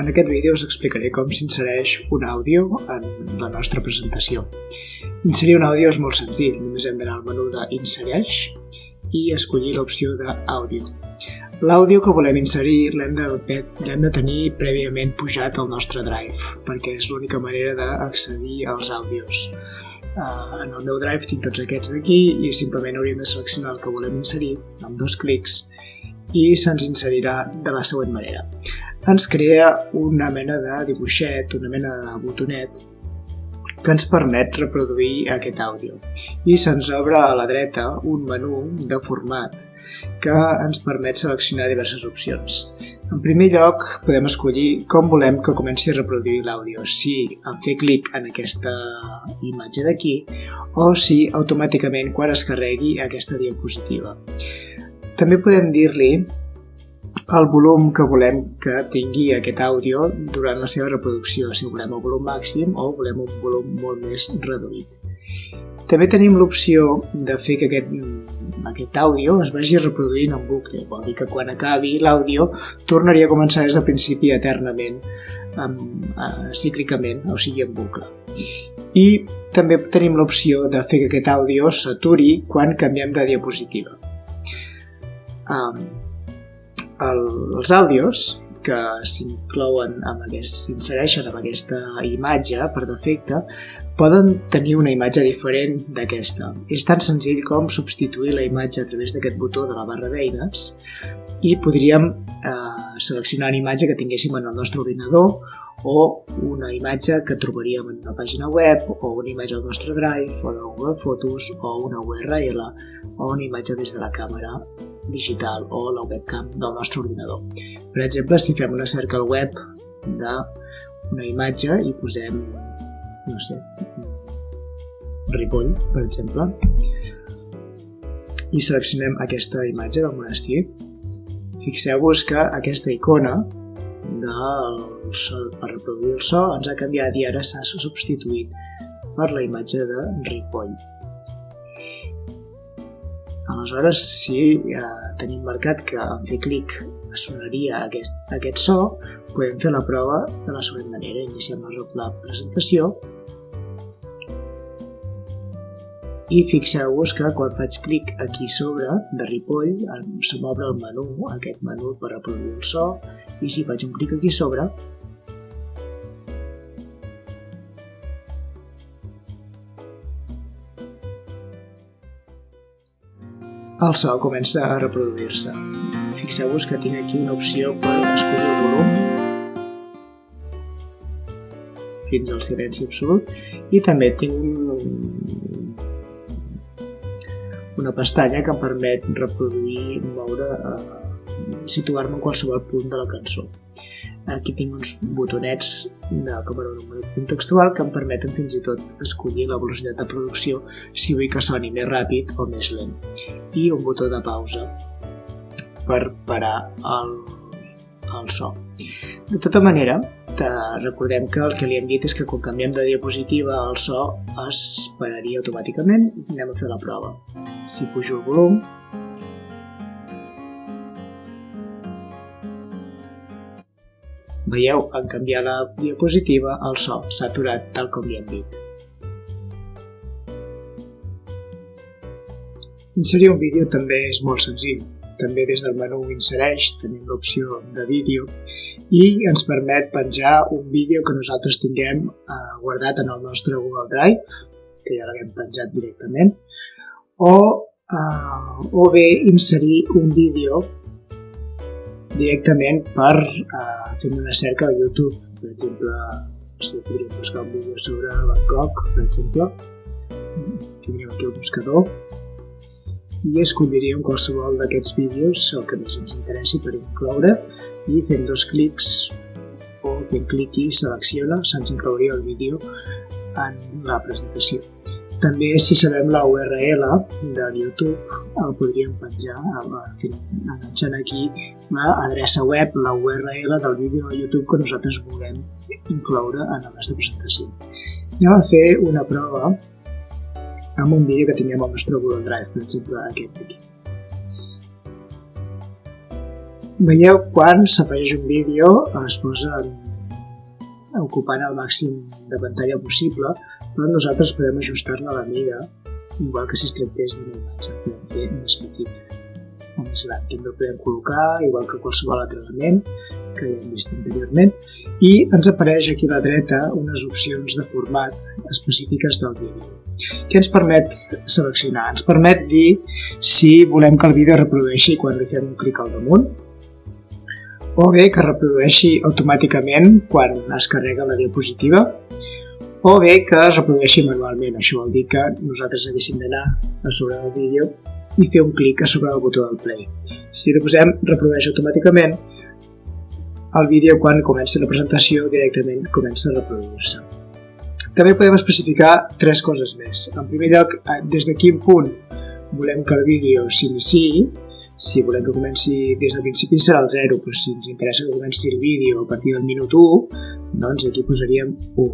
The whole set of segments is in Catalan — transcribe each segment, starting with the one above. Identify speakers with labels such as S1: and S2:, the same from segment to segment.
S1: En aquest vídeo us explicaré com s'insereix un àudio en la nostra presentació. Inserir un àudio és molt senzill, només hem d'anar al menú d'Insereix i escollir l'opció d'àudio. L'àudio que volem inserir l'hem de tenir prèviament pujat al nostre Drive, perquè és l'única manera d'accedir als àudios. En el meu Drive tinc tots aquests d'aquí i simplement hauríem de seleccionar el que volem inserir amb 2 clics i se'ns inserirà de la següent manera. Ens crea una mena de dibuixet, una mena de botonet que ens permet reproduir aquest àudio. I se'ns obre a la dreta un menú de format que ens permet seleccionar diverses opcions. En primer lloc, podem escollir com volem que comenci a reproduir l'àudio, si en fer clic en aquesta imatge d'aquí o si automàticament quan es carregui aquesta diapositiva. També podem dir-li el volum que volem que tingui aquest àudio durant la seva reproducció, si volem el volum màxim o volem un volum molt més reduït. També tenim l'opció de fer que aquest àudio es vagi reproduint en bucle, vol dir que quan acabi l'àudio tornaria a començar des del principi eternament, cíclicament, o sigui en bucle. I també tenim l'opció de fer que aquest àudio s'aturi quan canviem de diapositiva. Els àudios que s'insereixen amb aquesta imatge per defecte poden tenir una imatge diferent d'aquesta. És tan senzill com substituir la imatge a través d'aquest botó de la barra d'eines i podríem seleccionar una imatge que tinguéssim en el nostre ordinador o una imatge que trobaríem en una pàgina web o una imatge del nostre Drive o de Google Fotos o una URL o una imatge des de la càmera digital o la webcam del nostre ordinador. Per exemple, si fem una cerca al web d'una imatge i posem, no sé, Ripoll, per exemple, i seleccionem aquesta imatge del monestir, fixeu-vos que aquesta icona per reproduir el so ens ha canviat i ara s'ha substituït per la imatge de Ripoll. Aleshores, si tenim marcat que en fer clic sonaria aquest so, podem fer la prova de la següent manera. Iniciem la presentació i fixeu-vos que quan faig clic aquí sobre de Ripoll se m'obre el menú, aquest menú per reproduir el so, i si faig un clic aquí sobre el so comença a reproduir-se. Fixeu-vos que tinc aquí una opció per escollir el volum fins al silenci absolut i també tinc una pestanya que em permet reproduir, situar-me en qualsevol punt de la cançó. Aquí tinc uns botonets com a número contextual que em permeten fins i tot escollir la velocitat de producció si vull que soni més ràpid o més lent. I un botó de pausa per parar el so. De tota manera, recordem que el que li hem dit és que quan canviem de diapositiva el so es pararia automàticament. Anem a fer la prova. Si pujo el volum, veieu, en canviar la diapositiva el so s'ha aturat tal com li hem dit. Inserir un vídeo també és molt senzill. També des del menú Insereix tenim l'opció de vídeo i ens permet penjar un vídeo que nosaltres tinguem guardat en el nostre Google Drive, que ja l'haguem penjat directament, o bé inserir un vídeo directament per fer una cerca a YouTube. Per exemple, podríem buscar un vídeo sobre Bangkok, per exemple. Tindríem aquí el buscador i escolliríem qualsevol d'aquests vídeos, el que més ens interessi per incloure, i fent 2 clics o fent clic i selecciona, se'ns inclouria el vídeo en la presentació. També, si sabem la URL de YouTube, el podríem penjar enganxant aquí l'adreça web, la URL del vídeo de YouTube que nosaltres volem incloure en la nostra presentació. Anem a fer una prova amb un vídeo que tinguem al nostre Google Drive, per exemple aquest d'aquí. Veieu, quan s'afegeix un vídeo es posa en ocupant el màxim de pantalla possible, però nosaltres podem ajustar-ne la mida, igual que si es tractés d'una imatge. Podem fer més petit o més gran. També ho podem col·locar, igual que qualsevol altre element que ja hem vist anteriorment. I ens apareix aquí a la dreta unes opcions de format específiques del vídeo. Què ens permet seleccionar? Ens permet dir si volem que el vídeo reprodueixi quan li fem un clic al damunt, o bé que reprodueixi automàticament quan es carrega la diapositiva, o bé que es reprodueixi manualment. Això vol dir que nosaltres haguéssim d'anar a sobre del vídeo i fer un clic a sobre del botó del play. Si li posem reprodueix automàticament, el vídeo quan comenci la presentació directament comença a reproduir-se. També podem especificar 3 coses més. En primer lloc, des de quin punt volem que el vídeo s'iniciï. Si volem que comenci des del principi serà el 0, però si ens interessa que comenci el vídeo a partir del minut 1, doncs aquí posaríem 1.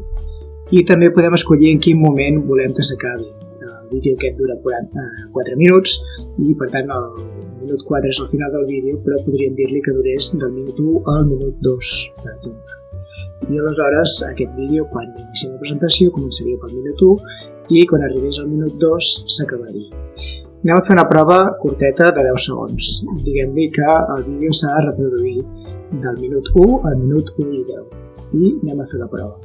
S1: I també podem escollir en quin moment volem que s'acabi. El vídeo aquest dura 4 minuts i per tant el minut 4 és el final del vídeo, però podríem dir-li que durés del minut 1 al minut 2, per exemple. I aleshores aquest vídeo, quan iniciem la presentació, començaria pel minut 1 i quan arribés al minut 2 s'acabaria. Anem a fer una prova curteta de 10 segons. Diguem-li que el vídeo s'ha de reproduir del minut 1 al minut 1 i 10. I anem a fer la prova.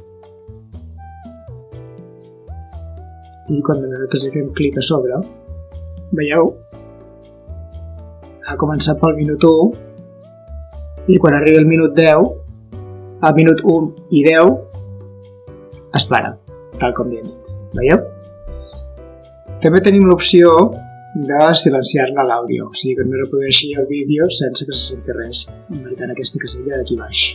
S1: I quan nosaltres li fem clic a sobre, veieu, ha començat pel minut 1 i quan arriba el minut 10, al minut 1 i 10 es para, tal com li hem dit. Veieu? També tenim l'opció de silenciar-ne l'àudio, o sigui que no reprodueixi el vídeo sense que se senti res, marcant aquesta casella d'aquí baix.